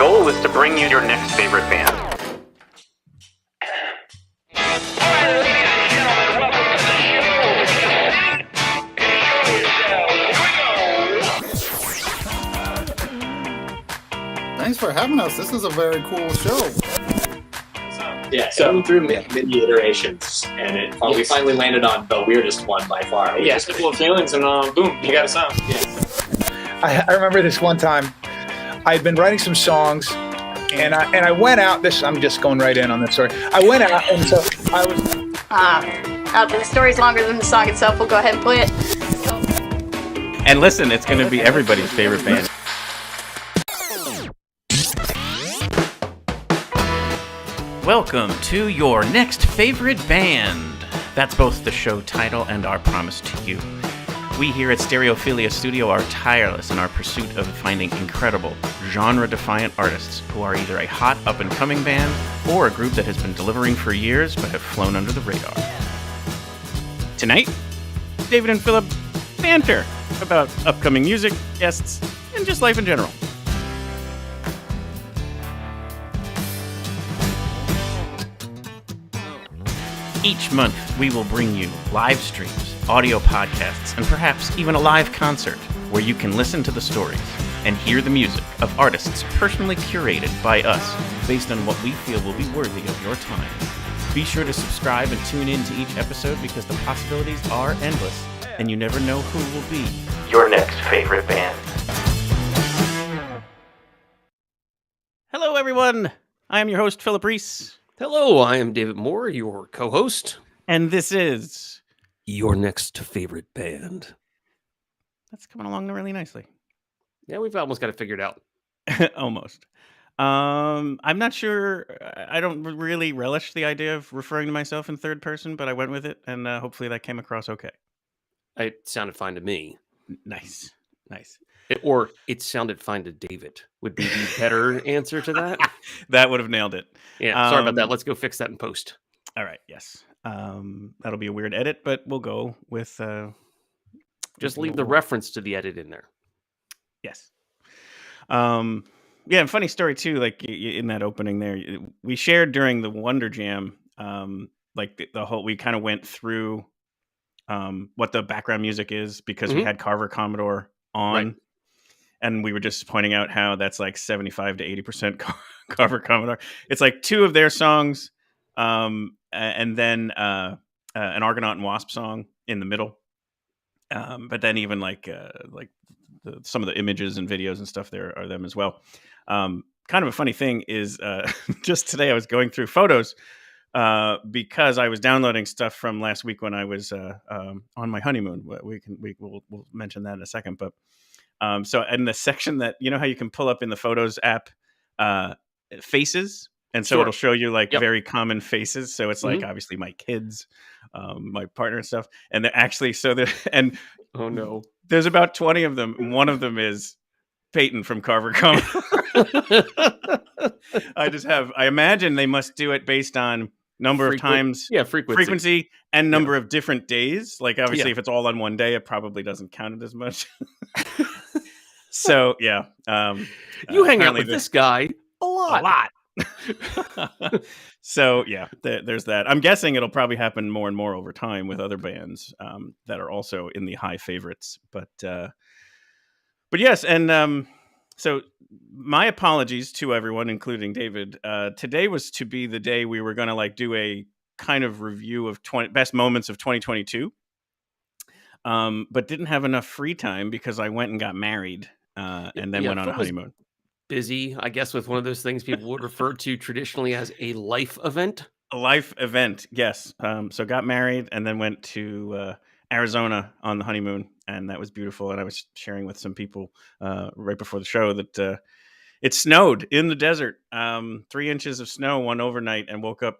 goal is to bring you your next favorite band. Thanks for having us. This is a very cool show. Yeah, so through many iterations, and we finally landed on the weirdest one by far. Yeah, simple of feelings, and boom, you got a song. I remember this one time. I'd been writing some songs, and I went out. I'm just going right in on this story. I went out, and so I was. The story's longer than the song itself. We'll go ahead and play it. And listen, it's going to be everybody's favorite band. Welcome to your next favorite band. That's both the show title and our promise to you. We here at Stereophilia Studio are tireless in our pursuit of finding incredible, genre-defiant artists who are either a hot, up-and-coming band or a group that has been delivering for years but have flown under the radar. Tonight, David and Phillip banter about upcoming music, guests, and just life in general. Each month, we will bring you live streams, audio podcasts, and perhaps even a live concert where you can listen to the stories and hear the music of artists personally curated by us based on what we feel will be worthy of your time. Be sure to subscribe and tune in to each episode because the possibilities are endless and you never know who will be your next favorite band. Hello, everyone. I am your host, Phillip Reese. Hello, I am David Moore, your co-host. And this is your next favorite band. That's coming along really nicely. Yeah, we've almost got it figured out. Almost. I'm not sure. I don't really relish the idea of referring to myself in third person, but I went with it, and hopefully that came across okay. It sounded fine to me. Nice. Or it sounded fine to David would be the better answer to that. That would have nailed it. Yeah, sorry about that. Let's go fix that in post. All right, yes. That'll be a weird edit, but we'll go with... Just leave the reference to the edit in there. Yes. Yeah, and funny story too, like in that opening there, we shared during the Wonder Jam, like the whole, we kind of went through what the background music is because we had Carver Commodore on. Right. And we were just pointing out how that's like 75 to 80% Carver Commodore. It's like two of their songs, and then an Argonaut and Wasp song in the middle. But then even like some of the images and videos and stuff there are them as well. Kind of a funny thing is just today I was going through photos because I was downloading stuff from last week when I was on my honeymoon. We'll mention that in a second, but. So in the section that, you know how you can pull up in the Photos app faces? And so it'll show you like very common faces. So it's like obviously my kids, my partner and stuff. And they're actually, oh no, there's about 20 of them. One of them is Peyton from Carver Commodore. I imagine they must do it based on number of times, frequency and number of different days. Like obviously if it's all on one day, it probably doesn't count it as much. So yeah, you hang out with this guy a lot. So yeah, there's that. I'm guessing it'll probably happen more and more over time with other bands that are also in the high favorites. But yes, and so my apologies to everyone, including David. Today was to be the day we were going to like do a kind of review of best moments of 2022. But didn't have enough free time because I went and got married and then went on a honeymoon. Busy, I guess, with one of those things people would refer to traditionally as a life event. A life event, yes. So got married and then went to Arizona on the honeymoon, and that was beautiful. And I was sharing with some people right before the show that it snowed in the desert, 3 inches of snow one overnight, and woke up.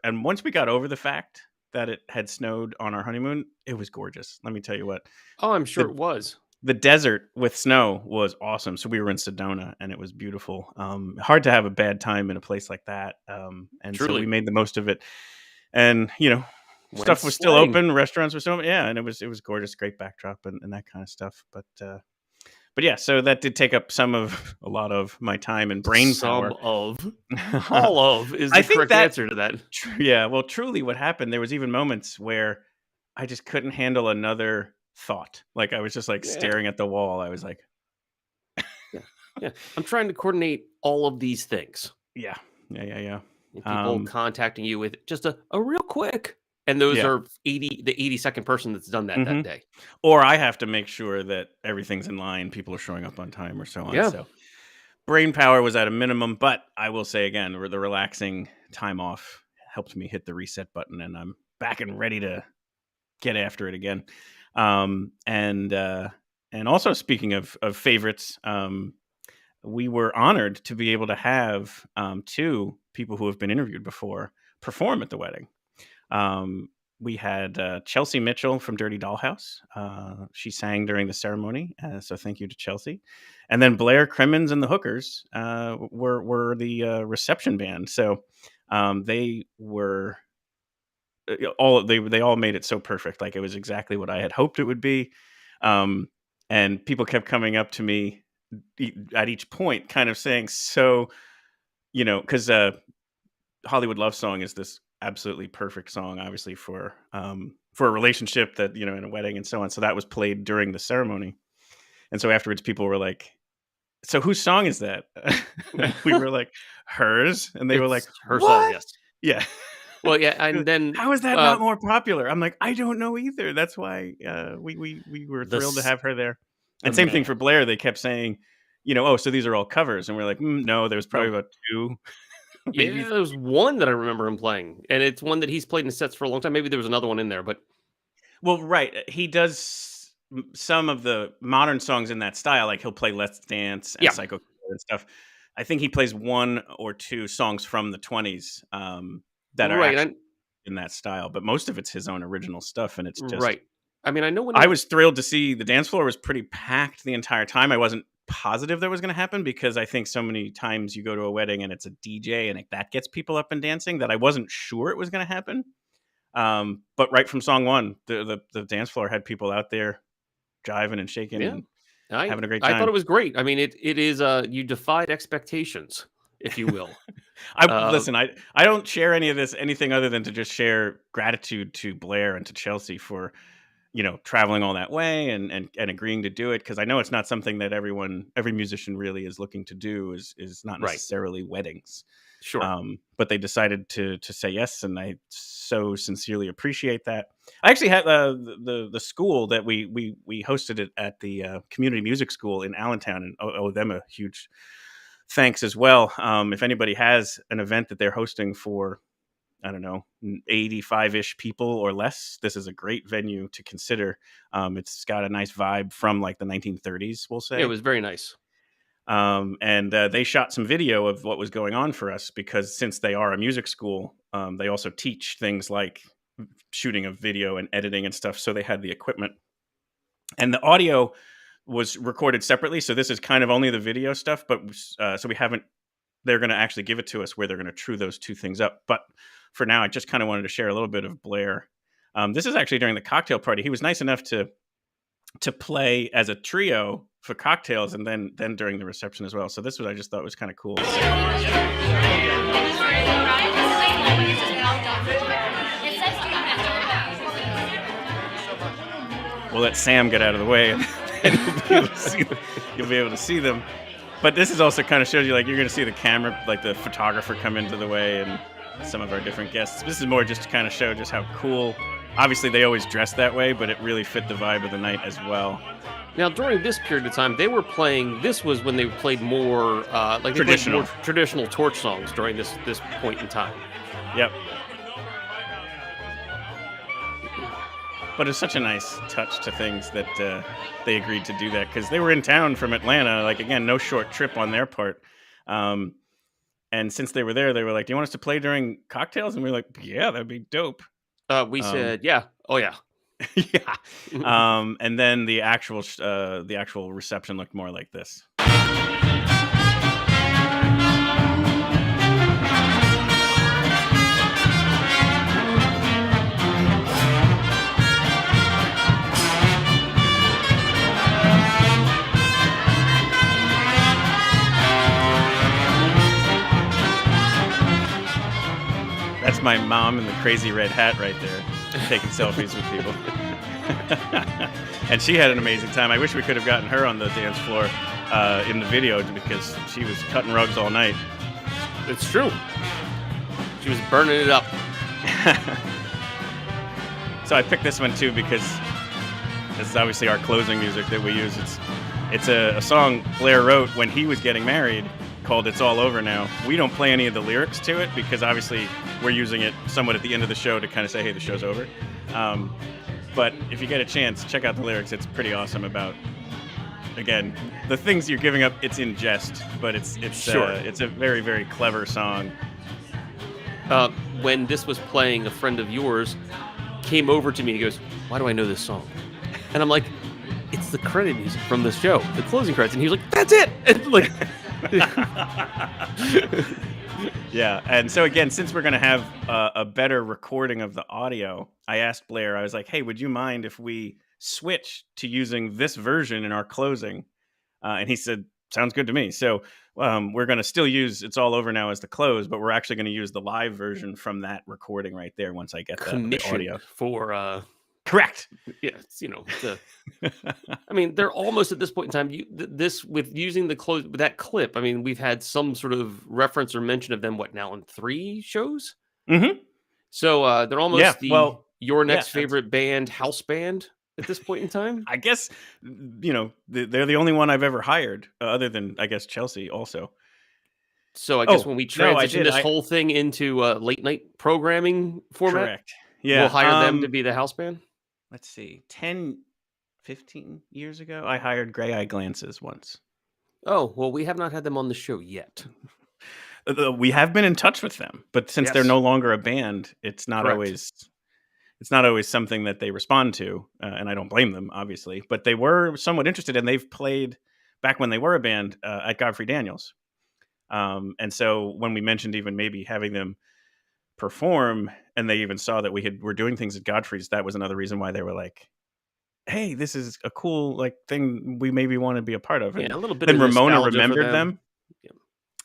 And once we got over the fact that it had snowed on our honeymoon, it was gorgeous. Let me tell you what. Oh, I'm sure it was. The desert with snow was awesome. So we were in Sedona, and it was beautiful. Hard to have a bad time in a place like that. And Truly. So we made the most of it. And, you know, stuff was still open. Restaurants were still open. Yeah, and it was gorgeous. Great backdrop and that kind of stuff. But But yeah, so that did take up a lot of my time and brain power. All of is I the think correct that- answer to that. Yeah, well, truly, what happened? There was even moments where I just couldn't handle another thought. Like I was just like staring at the wall. I was like, Yeah, I'm trying to coordinate all of these things. yeah. And people contacting you with just a real quick, and those Yeah. are the 80-second person that's done that that day. Or I have to make sure that everything's in line, people are showing up on time or so on. Yeah. So brain power was at a minimum, but I will say again, the relaxing time off helped me hit the reset button, and I'm back and ready to get after it again. And also speaking of favorites, we were honored to be able to have 2 people who have been interviewed before perform at the wedding. We had Chelsea Mitchell from Dirty Dollhouse. She sang during the ceremony, so thank you to Chelsea. And then Blair Crimmins and the Hookers were the reception band. So they were they all made it so perfect. Like it was exactly what I had hoped it would be. And people kept coming up to me at each point, kind of saying, so, because Hollywood Love Song is this absolutely perfect song, obviously for a relationship that, in a wedding and so on. So that was played during the ceremony. And so afterwards people were like, so whose song is that? We were like, hers. And they were like, her what? song, yes. Yeah. Well, yeah, and then how is that not more popular? I'm like, I don't know either. That's why we were thrilled to have her there. And same thing for Blair. They kept saying, oh, so these are all covers, and we're like, no, there's probably about 2. Maybe there was one that I remember him playing, and it's one that he's played in sets for a long time. Maybe there was another one in there, but well, right, he does some of the modern songs in that style. Like he'll play Let's Dance and Psycho Killer and stuff. I think he plays 1 or 2 songs from the 20s that are actually in that style, but most of it's his own original stuff, and it's just right. I mean, I know when I was thrilled to see the dance floor was pretty packed the entire time. I wasn't positive that was going to happen because I think so many times you go to a wedding and it's a DJ and that gets people up and dancing that I wasn't sure it was going to happen. But right from song 1, the dance floor had people out there jiving and shaking and having a great time. I thought it was great. I mean, it is you defied expectations, if you will. Listen, I don't share anything other than to just share gratitude to Blair and to Chelsea for traveling all that way and agreeing to do it, because I know it's not something that every musician really is looking to do, is not necessarily weddings. Sure. But they decided to say yes, and I so sincerely appreciate that. I actually had the school that we hosted it at the community music school in Allentown, and owe them a huge thanks as well. If anybody has an event that they're hosting for, I don't know, 85-ish people or less, this is a great venue to consider. It's got a nice vibe from like the 1930s, we'll say. It was very nice. And they shot some video of what was going on for us, because since they are a music school, they also teach things like shooting of video and editing and stuff. So they had the equipment, and the audio was recorded separately. So this is kind of only the video stuff, but so they're going to actually give it to us where they're going to true those 2 things up. But for now, I just kind of wanted to share a little bit of Blair. This is actually during the cocktail party. He was nice enough to play as a trio for cocktails, and then during the reception as well. So this I just thought was kind of cool. We'll let Sam get out of the way, and you'll be able to see them. But this is also kind of shows you, like, you're going to see the camera, like the photographer come into the way, and some of our different guests. This is more just to kind of show just how cool. Obviously, they always dress that way, but it really fit the vibe of the night as well. Now, during this period of time, they were playing. This was when they played more traditional torch songs during this point in time. Yep. But it's such a nice touch to things that they agreed to do that, because they were in town from Atlanta. Like, again, no short trip on their part. And since they were there, they were like, "Do you want us to play during cocktails?" And we were like, "Yeah, that'd be dope." We said, "Yeah, oh yeah." Yeah. And then the actual reception looked more like this. my mom in the crazy red hat right there, taking selfies with people. And she had an amazing time. I wish we could have gotten her on the dance floor in the video because she was cutting rugs all night. It's true. She was burning it up. So I picked this one too because this is obviously our closing music that we use. It's a song Blair wrote when he was getting married called It's All Over Now. We don't play any of the lyrics to it because obviously we're using it somewhat at the end of the show to kind of say, hey, the show's over. But if you get a chance, check out the lyrics. It's pretty awesome about, again, the things you're giving up. It's in jest, but it's a very, very clever song. When this was playing, a friend of yours came over to me and he goes, why do I know this song? And I'm like, it's the credit music from the show, the closing credits. And he was like, that's it. And like, yeah. And so again, since we're going to have a better recording of the audio, I asked Blair, I was like, hey, would you mind if we switch to using this version in our closing? And he said, sounds good to me. So we're going to still use It's All Over Now as the close, but we're actually going to use the live version from that recording right there once I get the audio. For correct. Yeah, I mean, they're almost at this point in time. This with using the close with that clip. I mean, we've had some sort of reference or mention of them. What now in 3 shows? Mm-hmm. So they're almost your next favorite band, house band at this point in time. I guess they're the only one I've ever hired, other than I guess Chelsea also. So I guess when we transition this whole thing into late night programming format, correct. Yeah, we'll hire them to be the house band. Let's see, 10, 15 years ago, I hired Gray Eye Glances once. Oh, well, we have not had them on the show yet. We have been in touch with them, but since they're no longer a band, it's not always something that they respond to, and I don't blame them, obviously. But they were somewhat interested, and they've played back when they were a band at Godfrey Daniels. And so when we mentioned even maybe having them perform, and they even saw that we're doing things at Godfrey's, that was another reason why they were like, hey, this is a cool thing we maybe want to be a part of. And a little bit of Ramona nostalgia remembered them. Yeah.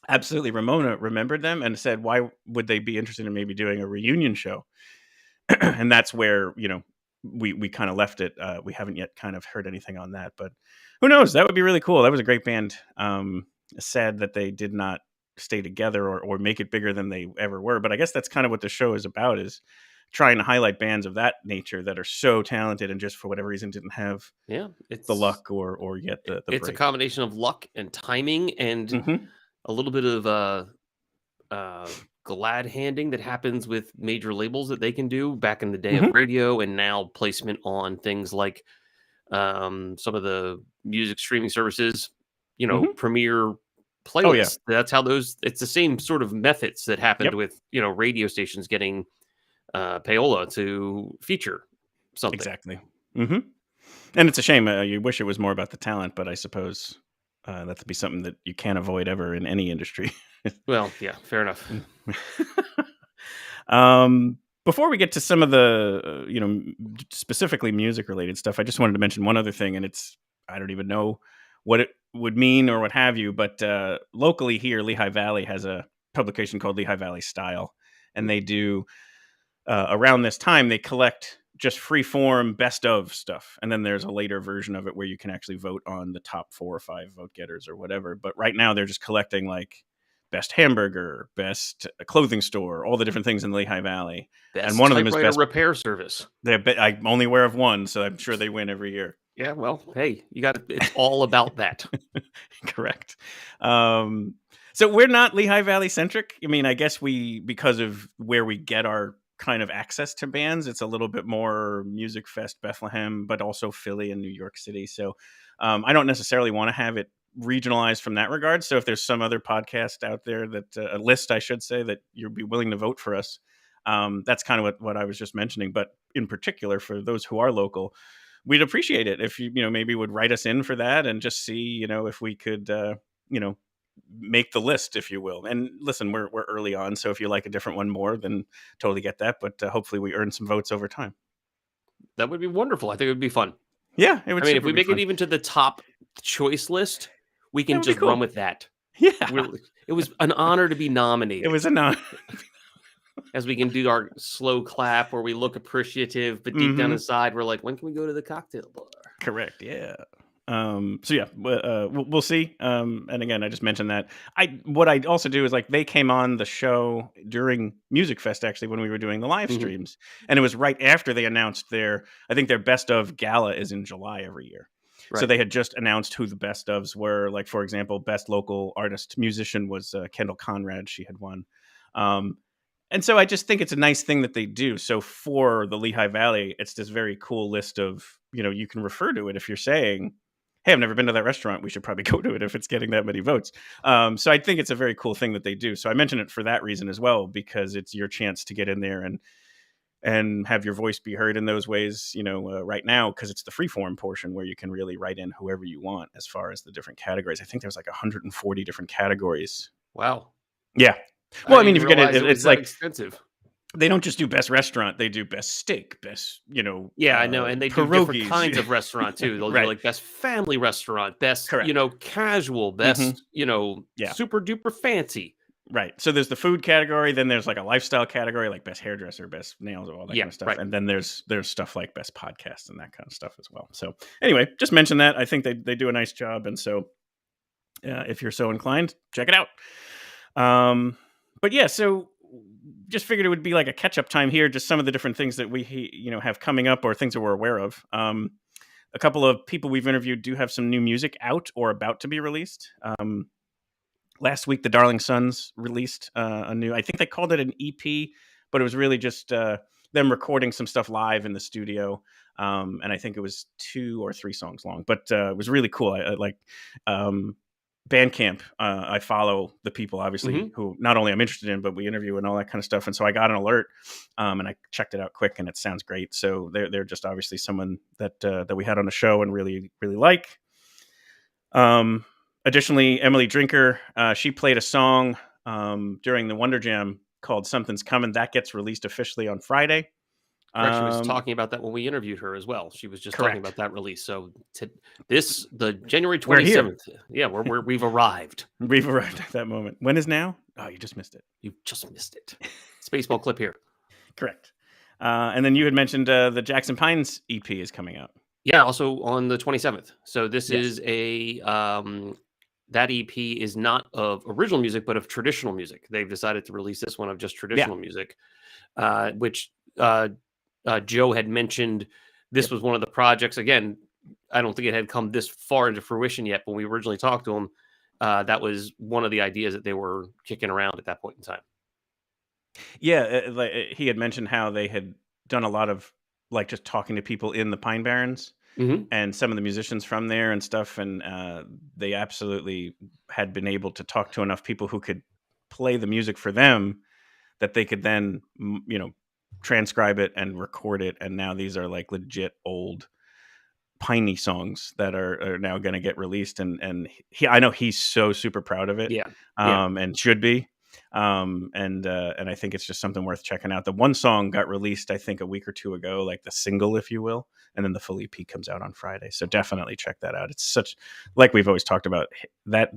Absolutely. Ramona remembered them and said, why would they be interested in maybe doing a reunion show? And that's where, we kind of left it. We haven't yet kind of heard anything on that, but who knows? That would be really cool. That was a great band. Sad that they did not stay together or make it bigger than they ever were. But I guess that's kind of what the show is about, is trying to highlight bands of that nature that are so talented and just for whatever reason didn't have the luck or yet the it's break. A combination of luck and timing and a little bit of glad handing that happens with major labels that they can do back in the day of radio, and now placement on things like some of the music streaming services, premiere playlists. That's how it's the same sort of methods that happened with radio stations getting payola to feature something. Exactly. And it's a shame. You wish it was more about the talent, but I suppose that'd be something that you can't avoid ever in any industry. Well, yeah, fair enough. Before we get to some of the specifically music related stuff, I just wanted to mention one other thing, and I don't even know what it would mean or what have you, but locally here, Lehigh Valley has a publication called Lehigh Valley Style, and they do around this time they collect just free form best of stuff, and then there's a later version of it where you can actually vote on the top 4 or 5 vote getters or whatever. But right now they're just collecting like best hamburger, best clothing store, all the different things in the Lehigh Valley. Best and one of them is best repair service. I'm only aware of one, so I'm sure they win every year. Yeah, well, hey, it's all about that. Correct. So we're not Lehigh Valley centric. I mean, I guess because of where we get our kind of access to bands, it's a little bit more Music Fest Bethlehem, but also Philly and New York City. So I don't necessarily want to have it regionalized from that regard. So if there's some other podcast out there that a list, I should say, that you'd be willing to vote for us, that's kind of what I was just mentioning. But in particular, for those who are local, we'd appreciate it if you maybe would write us in for that and just see if we could make the list, if you will. And listen, we're early on, so if you like a different one more, then totally get that. But hopefully we earn some votes over time. That would be wonderful. I think it would be fun. Yeah, it would. I mean, if we make it even to the top choice list, we can just run with that. Yeah, it was an honor to be nominated. It was an honor. as we can do our slow clap where we look appreciative, but deep down inside, we're like, when can we go to the cocktail bar? Correct. Yeah. So yeah, we'll see. And again, I just mentioned that. What I also do is like they came on the show during Music Fest actually when we were doing the live streams, and it was right after they announced I think their best of gala is in July every year. Right. So they had just announced who the best ofs were. Like for example, best local artist musician was Kendall Conrad. She had won. And so I just think it's a nice thing that they do. So for the Lehigh Valley, it's this very cool list of, you can refer to it if you're saying, hey, I've never been to that restaurant. We should probably go to it if it's getting that many votes. So I think it's a very cool thing that they do. So I mention it for that reason as well, because it's your chance to get in there and have your voice be heard in those ways, right now, because it's the freeform portion where you can really write in whoever you want as far as the different categories. I think there's like 140 different categories. Wow. Yeah. Well, I mean, if you're going to, it's like extensive. They don't just do best restaurant; they do best steak, best, Yeah, I know, and they do different kinds of restaurant too. They'll do like best family restaurant, best, casual, best, super duper fancy. Right. So there's the food category, then there's like a lifestyle category, like best hairdresser, best nails, all that kind of stuff, and then there's stuff like best podcast and that kind of stuff as well. So anyway, just mention that. I think they do a nice job, and so if you're so inclined, check it out. But yeah, so just figured it would be like a catch-up time here, just some of the different things that we have coming up or things that we're aware of. A couple of people we've interviewed do have some new music out or about to be released. Last week, the Darling Sons released a new, I think they called it an EP, but it was really just them recording some stuff live in the studio. And I think it was 2 or 3 songs long, but it was really cool. I like Bandcamp. I follow the people, obviously, who not only I'm interested in, but we interview and all that kind of stuff. And so I got an alert and I checked it out quick, and it sounds great. So they're just obviously someone that we had on the show and really, really like. Additionally, Emily Drinker, she played a song during the Wonder Jam called Something's Coming. That gets released officially on Friday. She was talking about that when we interviewed her as well. She was just talking about that release. So the January 27th. Yeah, we've arrived. We've arrived at that moment. When is now? Oh, you just missed it. You just missed it. Spaceball clip here. Correct. And then you had mentioned the Jackson Pines EP is coming out. Yeah, also on the 27th. So this is a that EP is not of original music, but of traditional music. They've decided to release this one of just traditional music, which Joe had mentioned. This was one of the projects. Again, I don't think it had come this far into fruition yet. When we originally talked to him, that was one of the ideas that they were kicking around at that point in time. Yeah, he had mentioned how they had done a lot of like just talking to people in the Pine Barrens and some of the musicians from there and stuff. And they absolutely had been able to talk to enough people who could play the music for them that they could then, transcribe it and record it. And now these are like legit old piney songs that are now going to get released. And I know he's so super proud of it. And should be. And I think it's just something worth checking out. The one song got released, I think, a week or 2 ago, like the single, if you will, and then the full EP comes out on Friday. So definitely check that out. It's such, like we've always talked about, that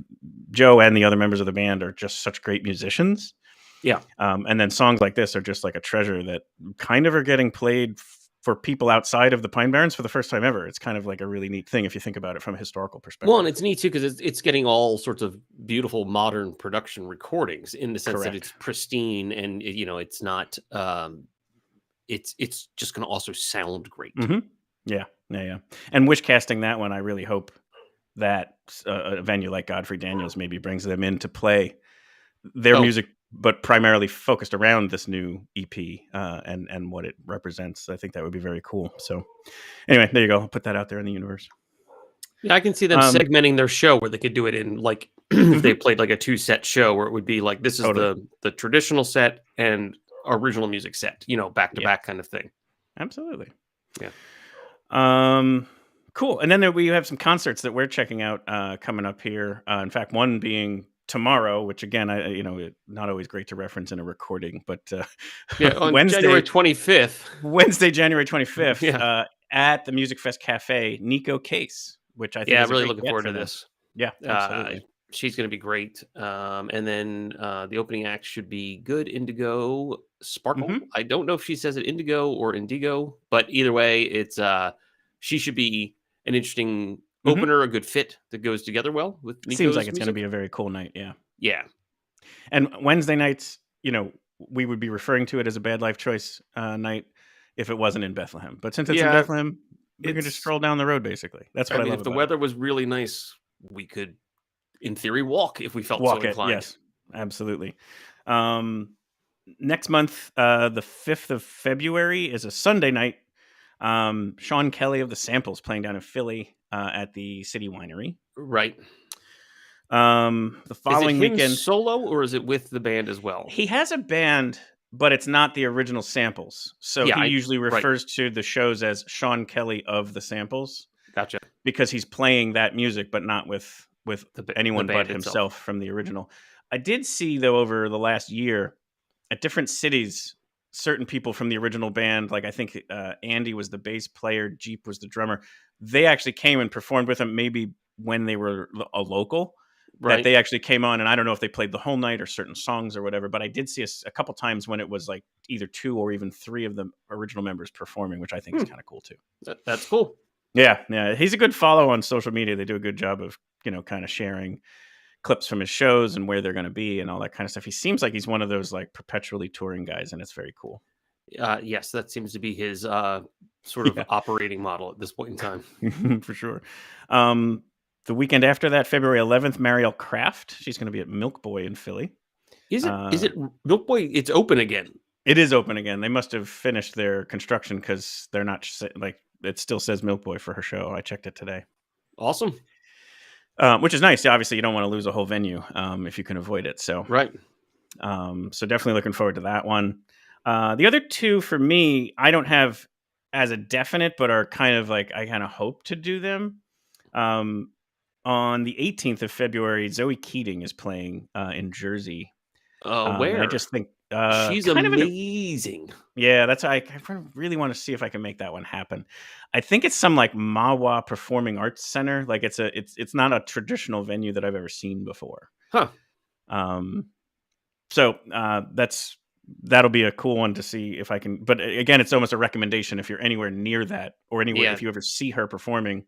Joe and the other members of the band are just such great musicians. Yeah. And then songs like this are just like a treasure that kind of are getting played for people outside of the Pine Barrens for the first time ever. It's kind of like a really neat thing if you think about it from a historical perspective. Well, and it's neat too because it's getting all sorts of beautiful modern production recordings in the sense that it's pristine and it's not. It's just going to also sound great. Yeah. And wish casting that one, I really hope that a venue like Godfrey Daniels maybe brings them in to play their music, but primarily focused around this new EP and what it represents. I think that would be very cool. So anyway, there you go. I'll put that out there in the universe. Yeah, I can see them segmenting their show where they could do it in like if they played like a 2-set show where it would be like this is the traditional set and original music set, back to back kind of thing. Absolutely. Yeah. Cool. And then we have some concerts that we're checking out coming up here. In fact, one being tomorrow, which again, not always great to reference in a recording, but on Wednesday, January 25th, at the Music Fest Cafe, Nico Case, which I think is really looking forward to this. Yeah, absolutely. She's going to be great. And then the opening act should be Good Indigo Sparkle. Mhm. I don't know if she says it Indigo or Indigo, but either way, it's she should be an interesting opener, a good fit that goes together well with Seems like Nico's it's going to music. be a very cool night. Yeah. Yeah. And Wednesday nights, we would be referring to it as a Bad Life Choice night if it wasn't in Bethlehem. But since it's in Yeah, Bethlehem, we can just it's. stroll down the road. Basically, that's what I I mean, love if the about it. weather was really nice, we could, in theory, walk if we felt so Walk it, inclined. yes, absolutely. Next month, the 5th of February is a Sunday night. Sean Kelly of the Samples playing down in Philly at the City Winery. Right. The following is it him weekend, solo or is it with the band as well? he has a band, but it's not the original Samples. So Yeah, he usually right. refers to the shows as Sean Kelly of the Samples Gotcha. because he's playing that music, but not with anyone band but himself from the original. I did see, though, over the last year at different cities, certain people from the original band, like I think Andy was the bass player, Jeep was the drummer. They actually came and performed with him maybe when they were a local. Right. That they actually came on, and I don't know if they played the whole night or certain songs or whatever, but I did see a couple times when it was like either 2 or even 3 of the original members performing, which I think is kind of cool too. That's cool. Yeah. He's a good follow on social media. They do a good job of, kind of sharing clips from his shows and where they're going to be and all that kind of stuff. He seems like he's one of those like perpetually touring guys, and it's very cool. Yes, that seems to be his sort of operating model at this point in time. For sure. The weekend after that, February 11th, Marielle Kraft. She's going to be at Milk Boy in Philly. Is it Milk Boy? It's open again. It is open again. They must have finished their construction because they're not like it still says Milk Boy for her show. I checked it today. Awesome. Which is nice. Obviously, you don't want to lose a whole venue if you can avoid it. So right. So definitely looking forward to that one. The other two for me, I don't have as a definite, but are kind of like I kind of hope to do them. On the 18th of February, Zoe Keating is playing in Jersey. Where? I just think she's amazing. Yeah, that's I really want to see if I can make that one happen. I think it's some like Mawa Performing Arts Center. Like it's not a traditional venue that I've ever seen before. Huh. So that'll be a cool one to see if I can. But again, it's almost a recommendation if you're anywhere near that or anywhere if you ever see her performing.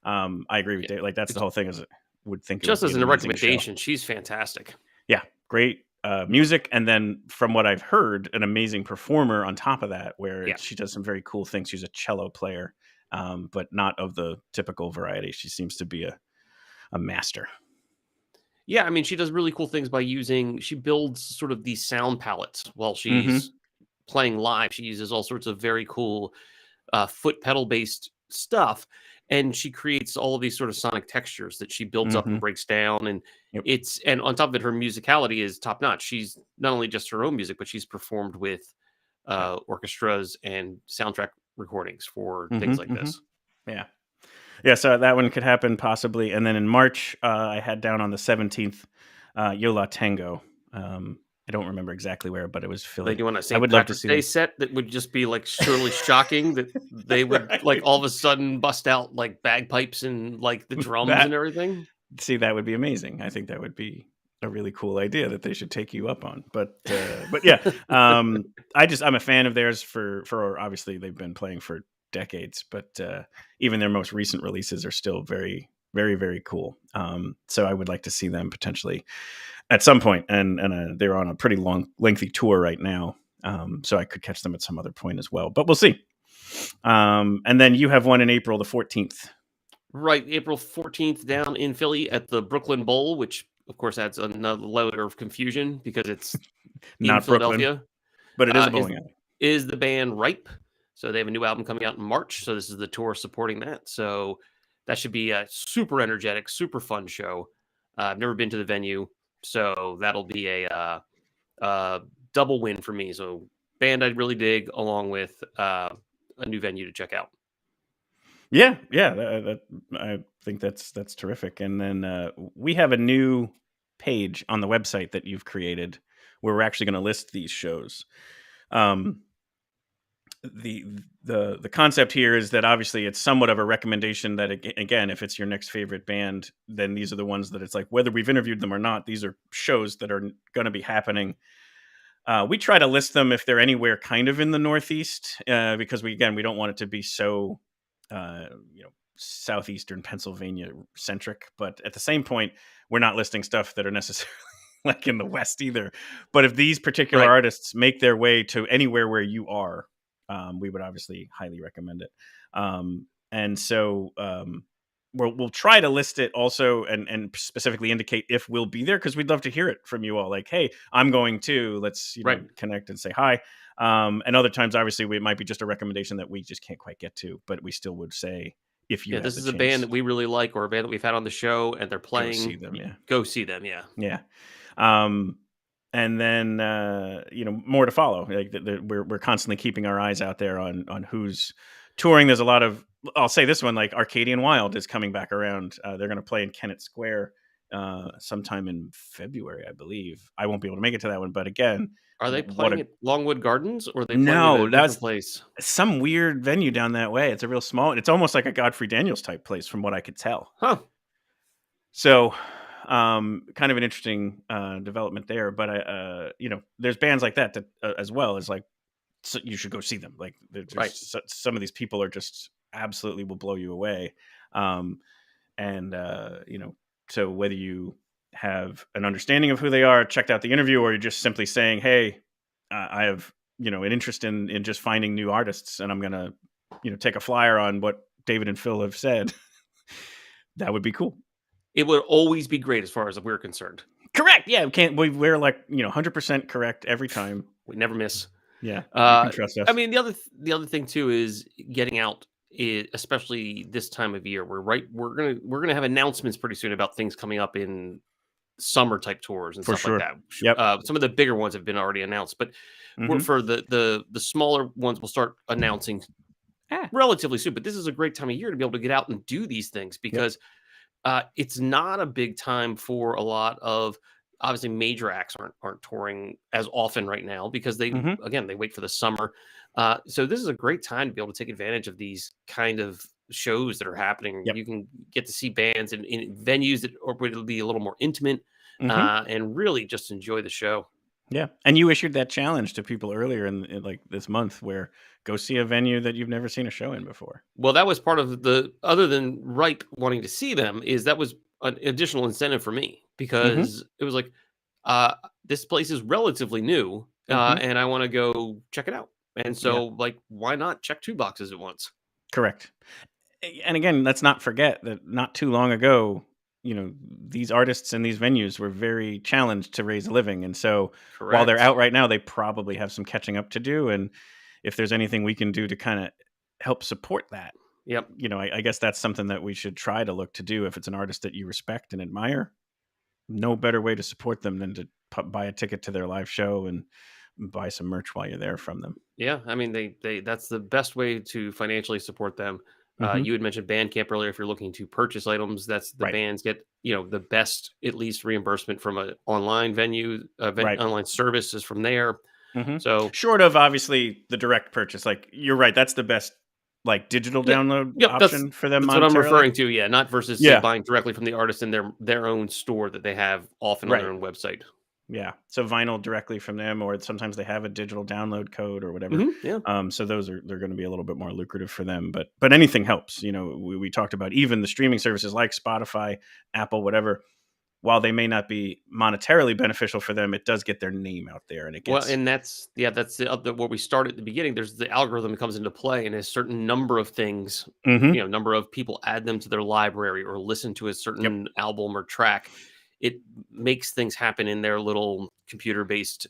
I agree with Dave. Like that's the whole thing. Is would think just as a recommendation, show. She's fantastic. Yeah, great music, and then from what I've heard, an amazing performer on top of that. Where she does some very cool things. She's a cello player, but not of the typical variety. She seems to be a master. Yeah, I mean, she does really cool things by she builds sort of these sound palettes while she's playing live. She uses all sorts of very cool foot pedal based stuff. And she creates all of these sort of sonic textures that she builds up and breaks down. And and on top of it, her musicality is top notch. She's not only just her own music, but she's performed with orchestras and soundtrack recordings for things like this. Yeah. So that one could happen possibly. And then in March, I had down on the 17th, Yola Tango. I don't remember exactly where, but it was Philly. Like you want to say I would love to see a set that would just be like surely shocking that they would like all of a sudden bust out like bagpipes and like the drums and everything. See, that would be amazing. I think that would be a really cool idea that they should take you up on. But yeah, I'm a fan of theirs for obviously they've been playing for decades, but even their most recent releases are still very, very, very cool. So I would like to see them potentially at some point, and they're on a pretty lengthy tour right now, so I could catch them at some other point as well. But we'll see. And then you have one in April the 14th. Right, April 14th down in Philly at the Brooklyn Bowl, which of course adds another layer of confusion because it's not in Philadelphia, Brooklyn, but it is a bowling alley. Is the band Ripe? So they have a new album coming out in March. So this is the tour supporting that. So that should be a super energetic, super fun show. I've never been to the venue. So that'll be a double win for me. So band I really dig, along with a new venue to check out. Yeah, I think that's terrific. And then we have a new page on the website that you've created where we're actually going to list these shows. the the concept here is that obviously it's somewhat of a recommendation that again, if it's your next favorite band, then these are the ones that it's like whether we've interviewed them or not, these are shows that are going to be happening. We try to list them if they're anywhere kind of in the Northeast, because we don't want it to be so uh, southeastern Pennsylvania centric. But at the same point, we're not listing stuff that are necessarily like in the West either. But if these particular Right. artists make their way to anywhere where you are, we would obviously highly recommend it. And so we'll try to list it also and specifically indicate if we'll be there because we'd love to hear it from you all. Like, hey, I'm going to. Let's Right. connect and say hi. And other times, obviously, it might be just a recommendation that we just can't quite get to, but we still would say if you have this the is a chance, band that we really like or a band that we've had on the show and they're go playing. see them. Yeah. Go see them. Yeah. Yeah. And then more to follow. Like we're constantly keeping our eyes out there on who's touring. There's a lot of, I'll say this one, like Arcadian Wild is coming back around. They're going to play in Kennett Square sometime in February, I believe. I won't be able to make it to that one, but again, Are they playing at Longwood Gardens or are they playing No, at a that's different place? some weird venue down that way. It's a real small. It's almost like a Godfrey Daniels type place, from what I could tell. Huh. So, kind of an interesting development there. But there's bands like that as well as like so you should go see them. Like Right. some of these people are just absolutely will blow you away. And so whether you have an understanding of who they are, checked out the interview, or you're just simply saying, "Hey, I have an interest in just finding new artists, and I'm gonna take a flyer on what David and Phil have said," that would be cool. It would always be great as far as we're concerned. Correct. Yeah, we're like 100% correct every time. We never miss. Yeah, you can trust us. I mean, the other thing too is getting out, especially this time of year. We're gonna have announcements pretty soon about things coming up in summer type tours and For stuff sure. like that. Yep. Some of the bigger ones have been already announced, but Mhm. for the smaller ones, we'll start announcing relatively soon. But this is a great time of year to be able to get out and do these things because it's not a big time for a lot of obviously major acts aren't touring as often right now because they wait for the summer. So this is a great time to be able to take advantage of these kind of shows that are happening. Yep. You can get to see bands in venues that will be a little more intimate and really just enjoy the show. Yeah, and you issued that challenge to people earlier in like this month, where go see a venue that you've never seen a show in before. Well, that was part of other than Ripe wanting to see them, is that was an additional incentive for me because it was like, this place is relatively new and I want to go check it out. And so like, why not check 2 boxes at once? Correct. And again, let's not forget that not too long ago, these artists and these venues were very challenged to raise a living. And so while they're out right now, they probably have some catching up to do. And if there's anything we can do to kind of help support that, I guess that's something that we should try to look to do. If it's an artist that you respect and admire, no better way to support them than to buy a ticket to their live show and buy some merch while you're there from them. Yeah. I mean, they that's the best way to financially support them. You had mentioned Bandcamp earlier. If you're looking to purchase items, that's the bands get, the best, at least reimbursement from an online venue, online services from there. So short of obviously the direct purchase, like you're right. That's the best like digital download option for them. That's what I'm referring to. Yeah. Not versus say, buying directly from the artist in their own store that they have often on their own website. Yeah. So vinyl directly from them, or sometimes they have a digital download code or whatever. So they're going to be a little bit more lucrative for them, but anything helps. We talked about even the streaming services like Spotify, Apple, whatever. While they may not be monetarily beneficial for them, it does get their name out there, and it gets and that's where we start at the beginning. There's the algorithm that comes into play, and a certain number of things, number of people add them to their library or listen to a certain album or track. It makes things happen in their little computer-based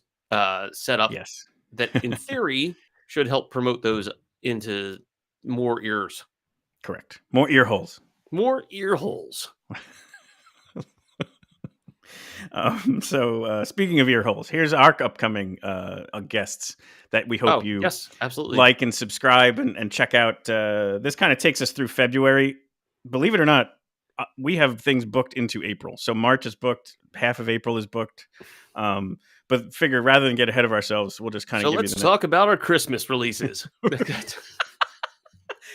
setup. Yes, that in theory should help promote those into more ears. Correct. More ear holes. More ear holes. So speaking of ear holes, here's our upcoming guests that we hope you absolutely like and subscribe and check out. This kind of takes us through February. Believe it or not, we have things booked into April. So March is booked, half of April is booked. But figure rather than get ahead of ourselves, we'll just kind of So give let's you talk about our Christmas releases.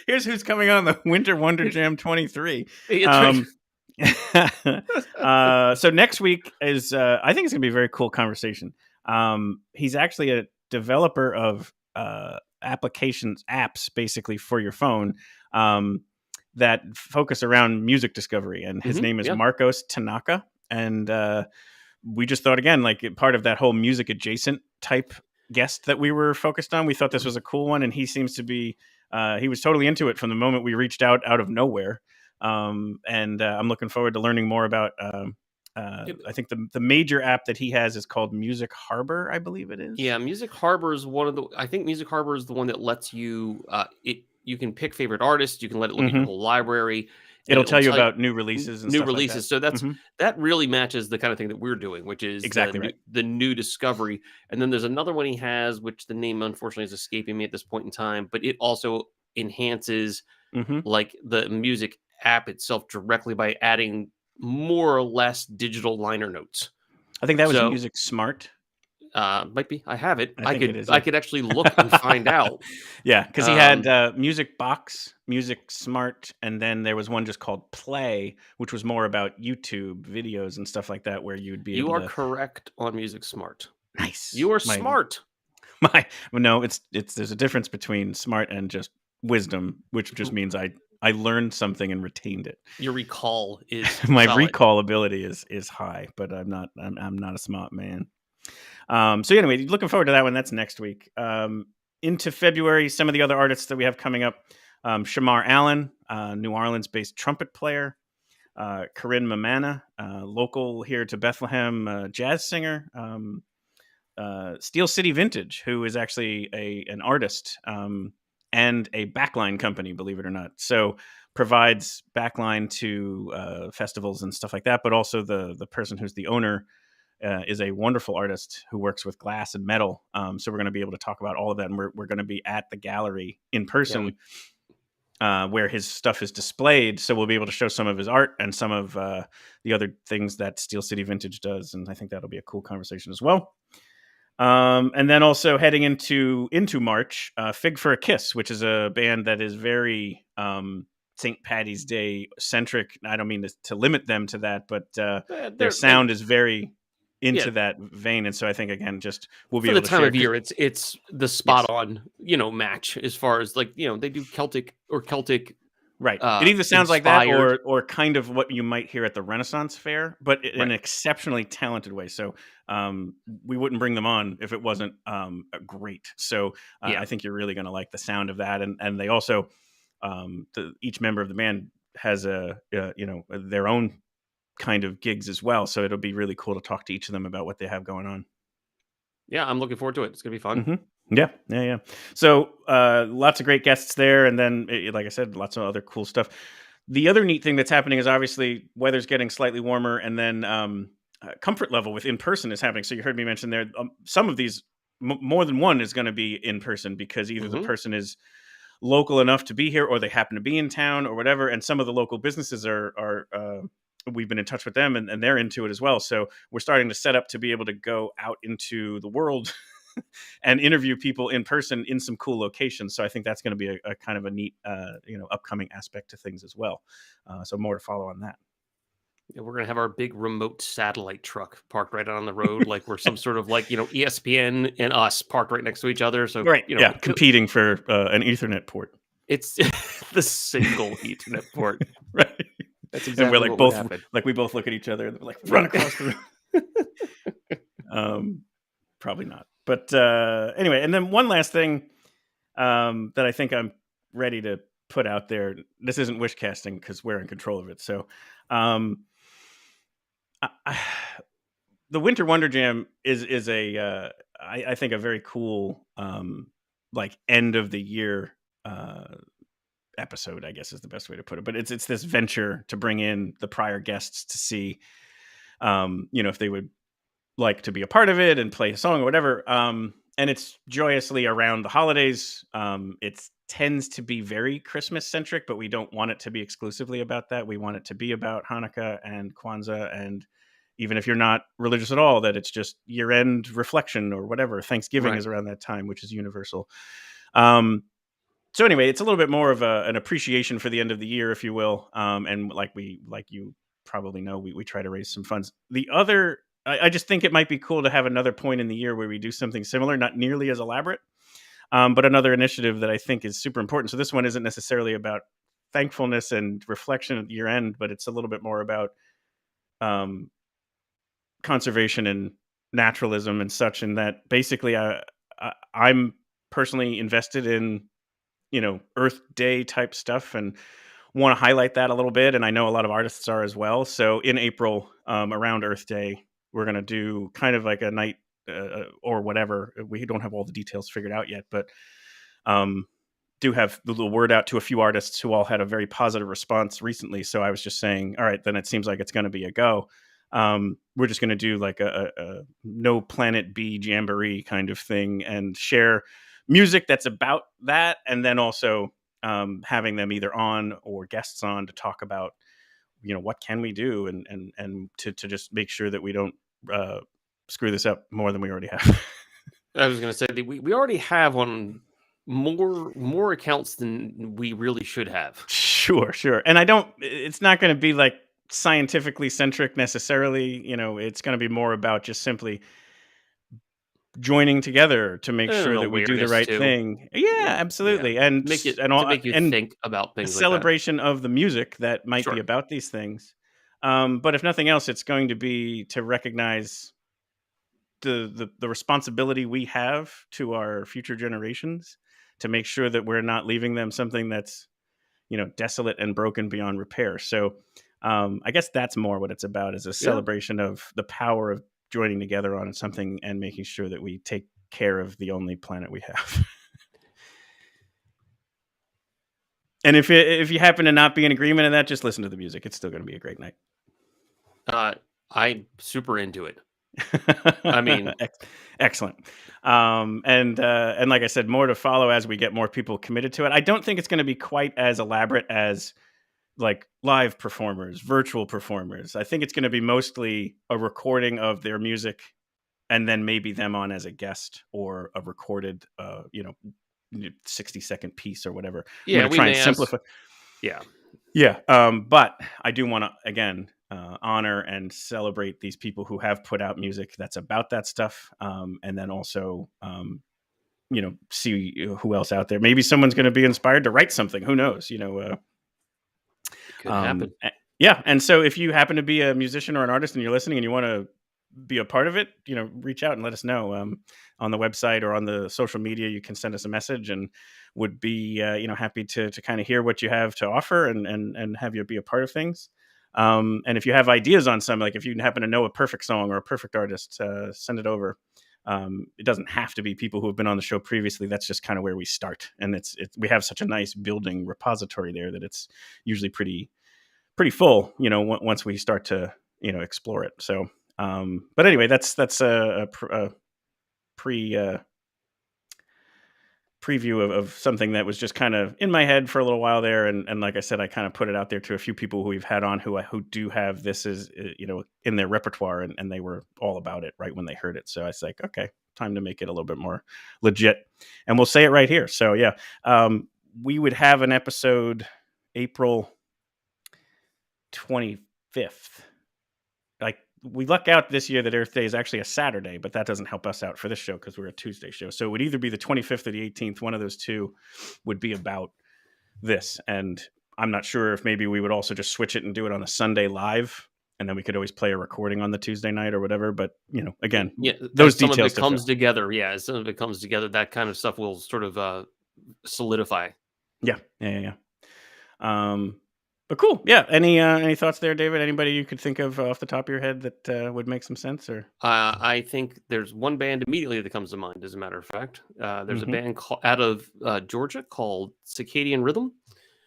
Here's who's coming on the Winter Wonder Jam 23. It's So next week is, I think it's going to be a very cool conversation. He's actually a developer of apps, basically for your phone, that focus around music discovery. And his name is Marcos Tanaka. And we just thought, again, like part of that whole music adjacent type guest that we were focused on, we thought this was a cool one. And he seems to be, he was totally into it from the moment we reached out of nowhere. I'm looking forward to learning more about, I think the major app that he has is called Music Harbor, I believe it is. Yeah, Music Harbor is one of the, I think Music Harbor is the one that lets you, you can pick favorite artists, you can let it look at your whole library. It'll tell you about new releases and new stuff releases. like that. So that really matches the kind of thing that we're doing, which is exactly the new discovery. And then there's another one he has, which the name unfortunately is escaping me at this point in time, but it also enhances like the music app itself directly by adding more or less digital liner notes. I think that was Music Smart. Might be. I have it. I it is, could actually look and find out. Yeah, because he had Music Box, Music Smart, and then there was one just called Play, which was more about YouTube videos and stuff like that, where you'd be. You are correct on Music Smart. Nice. You are smart. No, it's there's a difference between smart and just wisdom, which just means I learned something and retained it. Your recall is my solid. recall ability is high, but I'm not a smart man. So anyway, looking forward to that one. That's next week. Into February, some of the other artists that we have coming up: Shamar Allen, New Orleans-based trumpet player; Corinne Mamana, local here to Bethlehem, jazz singer; Steel City Vintage, who is actually an artist and a backline company, believe it or not. So provides backline to festivals and stuff like that, but also the person who's the owner is a wonderful artist who works with glass and metal. So we're going to be able to talk about all of that. And we're going to be at the gallery in person where his stuff is displayed. So we'll be able to show some of his art and some of the other things that Steel City Vintage does. And I think that'll be a cool conversation as well. And then also heading into March, Fig for a Kiss, which is a band that is very St. Paddy's Day centric. I don't mean to limit them to that, but their sound is very into that vein. And so I think, again, just we'll be for able the to time share of year, it's the spot on, match as far as like, they do Celtic. Right. It either sounds inspired. like that or kind of what you might hear at the Renaissance Fair, but in an exceptionally talented way. So we wouldn't bring them on if it wasn't great. So I think you're really going to like the sound of that. And they also, each member of the band has their own kind of gigs as well. So it'll be really cool to talk to each of them about what they have going on. Yeah, I'm looking forward to it. It's going to be fun. Yeah. So lots of great guests there. And then, like I said, lots of other cool stuff. The other neat thing that's happening is obviously weather's getting slightly warmer, and then comfort level with in-person is happening. So you heard me mention there, some of these, more than one is going to be in person because either the person is local enough to be here or they happen to be in town or whatever. And some of the local businesses are we've been in touch with them and they're into it as well. So we're starting to set up to be able to go out into the world and interview people in person in some cool locations. So I think that's going to be a kind of a neat, upcoming aspect to things as well. So more to follow on that. Yeah, we're going to have our big remote satellite truck parked right on the road. Like we're some sort of ESPN and us parked right next to each other. So, competing for an Ethernet port. It's the single Ethernet port. Right. That's exactly and we're like what both happened. like we both look at each other and like run across the room. Probably not. But anyway, and then one last thing that I think I'm ready to put out there. This isn't wish casting because we're in control of it. So the Winter Wonder Jam is I think a very cool end of the year episode, I guess is the best way to put it. But it's this venture to bring in the prior guests to see if they would like to be a part of it and play a song or whatever. And it's joyously around the holidays. It's tends to be very Christmas centric, but we don't want it to be exclusively about that. We want it to be about Hanukkah and Kwanzaa, and even if you're not religious at all, that it's just year end reflection or whatever. Thanksgiving is around that time, which is universal. So anyway, it's a little bit more of an appreciation for the end of the year, if you will. And like you probably know, we try to raise some funds. The other, I just think it might be cool to have another point in the year where we do something similar, not nearly as elaborate. But another initiative that I think is super important. So this one isn't necessarily about thankfulness and reflection at year end, but it's a little bit more about conservation and naturalism and such. And that basically, I'm personally invested in, Earth Day type stuff and want to highlight that a little bit. And I know a lot of artists are as well. So in April, around Earth Day, we're going to do kind of like a night or whatever. We don't have all the details figured out yet, but do have the little word out to a few artists who all had a very positive response recently. So I was just saying, all right, then it seems like it's going to be a go. We're just going to do like a No Planet B jamboree kind of thing and share music that's about that. And then also having them either on or guests on to talk about, what can we do and to just make sure that we don't screw this up more than we already have. I was going to say that we already have on more accounts than we really should have. Sure. And it's not going to be like scientifically centric necessarily. It's going to be more about just simply joining together to make sure that we do the right thing. Yeah, absolutely. Yeah. And make it and all, to make you and think about things a like celebration of the music that might Sure. be about these things. But if nothing else, it's going to be to recognize the responsibility we have to our future generations to make sure that we're not leaving them something that's, desolate and broken beyond repair. So I guess that's more what it's about, is a celebration of the power of joining together on something and making sure that we take care of the only planet we have. And if you happen to not be in agreement in that, just listen to the music. It's still going to be a great night. I'm super into it. I mean, excellent. And like I said, more to follow as we get more people committed to it. I don't think it's going to be quite as elaborate as like live performers, virtual performers. I think it's going to be mostly a recording of their music and then maybe them on as a guest or a recorded, 60-second piece or whatever. Yeah, I'm going to try and simplify. Yeah. But I do want to, again, honor and celebrate these people who have put out music that's about that stuff. And then also, see who else out there. Maybe someone's going to be inspired to write something. Who knows? Could happen. Yeah. And so if you happen to be a musician or an artist and you're listening and you want to be a part of it, reach out and let us know on the website or on the social media. You can send us a message and would be, happy to kind of hear what you have to offer and have you be a part of things. And if you have ideas on some, like if you happen to know a perfect song or a perfect artist, send it over. It doesn't have to be people who have been on the show previously. That's just kind of where we start. And we have such a nice building repository there that it's usually pretty full, once we start to, explore it. So, but anyway, that's a preview of something that was just kind of in my head for a little while there. And like I said, I kind of put it out there to a few people who we've had on who do have this as, in their repertoire, and they were all about it right when they heard it. So I was like, okay, time to make it a little bit more legit, and we'll say it right here. So yeah, we would have an episode April 25th. Like, we luck out this year that Earth Day is actually a Saturday, but that doesn't help us out for this show because we're a Tuesday show. So it would either be the 25th or the 18th. One of those two would be about this. And I'm not sure if maybe we would also just switch it and do it on a Sunday live, and then we could always play a recording on the Tuesday night or whatever. But, again, those some details of it comes together. Yeah, some of it comes together. That kind of stuff will sort of solidify. Yeah. But cool. Yeah. Any thoughts there, David? Anybody you could think of off the top of your head that would make some sense? Or I think there's one band immediately that comes to mind. As a matter of fact, there's a band out of Georgia called Circadian Rhythm.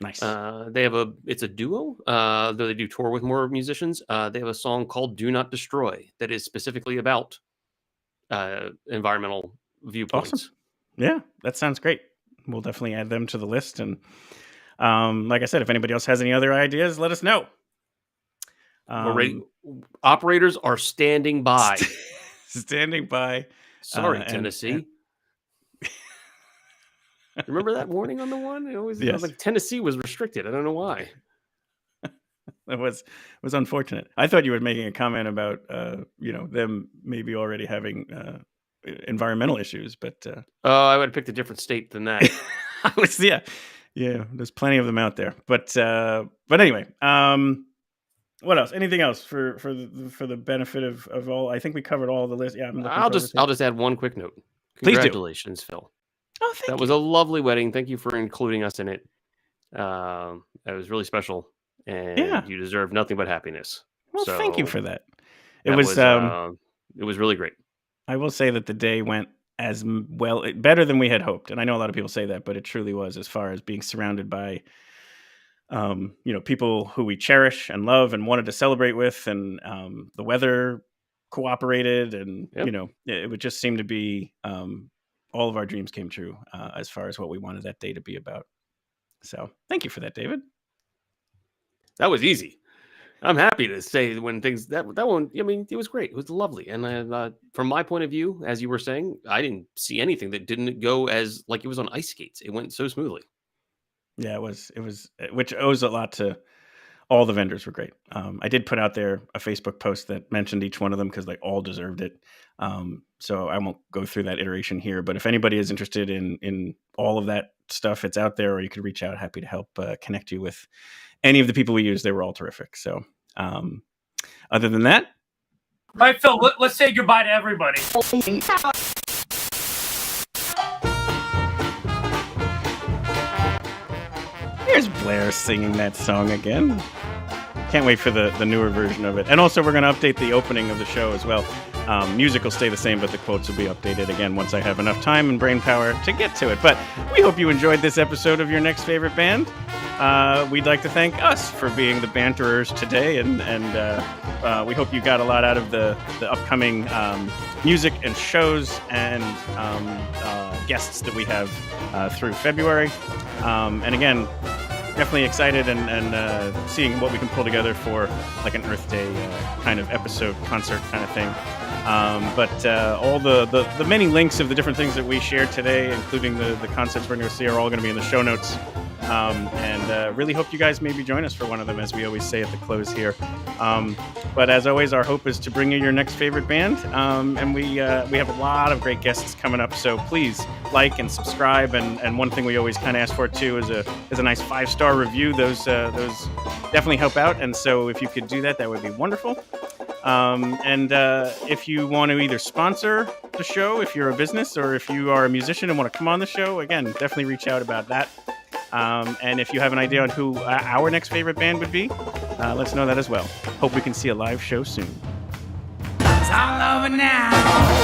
Nice. It's a duo. Though they do tour with more musicians. They have a song called "Do Not Destroy" that is specifically about environmental viewpoints. Awesome. Yeah, that sounds great. we'll definitely add them to the list. And like I said, if anybody else has any other ideas, let us know. We're ready. Operators are standing by. Standing by. Sorry, Tennessee. Remember that warning on the one? It was like Tennessee was restricted. I don't know why. It was unfortunate. I thought you were making a comment about them maybe already having environmental issues, but I would have picked a different state than that. Yeah. There's plenty of them out there, but anyway, what else? Anything else for the benefit of all? I think we covered all the list. Yeah, I'll just add one quick note. Please do. Congratulations, Phil. Oh, thank you. That was a lovely wedding. Thank you for including us in it. It was really special, and you deserve nothing but happiness. Well, thank you for that. It was really great. I will say that the day went as well, better than we had hoped, and I know a lot of people say that, but it truly was, as far as being surrounded by people who we cherish and love and wanted to celebrate with, and the weather cooperated, and it would just seem to be all of our dreams came true as far as what we wanted that day to be about. So thank you for that, David. That was easy. I'm happy to say when things that one. I mean, it was great. It was lovely, and from my point of view, as you were saying, I didn't see anything that didn't go as like it was on ice skates. It went so smoothly. Yeah, it was, which owes a lot to all the vendors were great. I did put out there a Facebook post that mentioned each one of them because they all deserved it. So I won't go through that iteration here, but if anybody is interested in all of that stuff, it's out there, or you could reach out. Happy to help connect you with any of the people we use. They were all terrific. So other than that. All right, Phil, let's say goodbye to everybody. Here's Blair singing that song again. Can't wait for the newer version of it. And also, we're going to update the opening of the show as well. Music will stay the same, but the quotes will be updated again once I have enough time and brain power to get to it. But we hope you enjoyed this episode of Your Next Favorite Band. We'd like to thank us for being the banterers today, and we hope you got a lot out of the upcoming music and shows and guests that we have through February. And again, definitely excited and seeing what we can pull together for like an Earth Day kind of episode, concert kind of thing. But all the many links of the different things that we shared today, including the concerts we're going to see, are all going to be in the show notes. And really hope you guys maybe join us for one of them, as we always say at the close here. But as always, our hope is to bring you your next favorite band. And we have a lot of great guests coming up. So please like and subscribe. And one thing we always kind of ask for too is a nice 5-star review. Those definitely help out. And so if you could do that, that would be wonderful. And if you want to either sponsor the show, if you're a business, or if you are a musician and want to come on the show, again, definitely reach out about that. And if you have an idea on who our next favorite band would be, let's know that as well. Hope we can see a live show soon. 'Cause I'm loving now.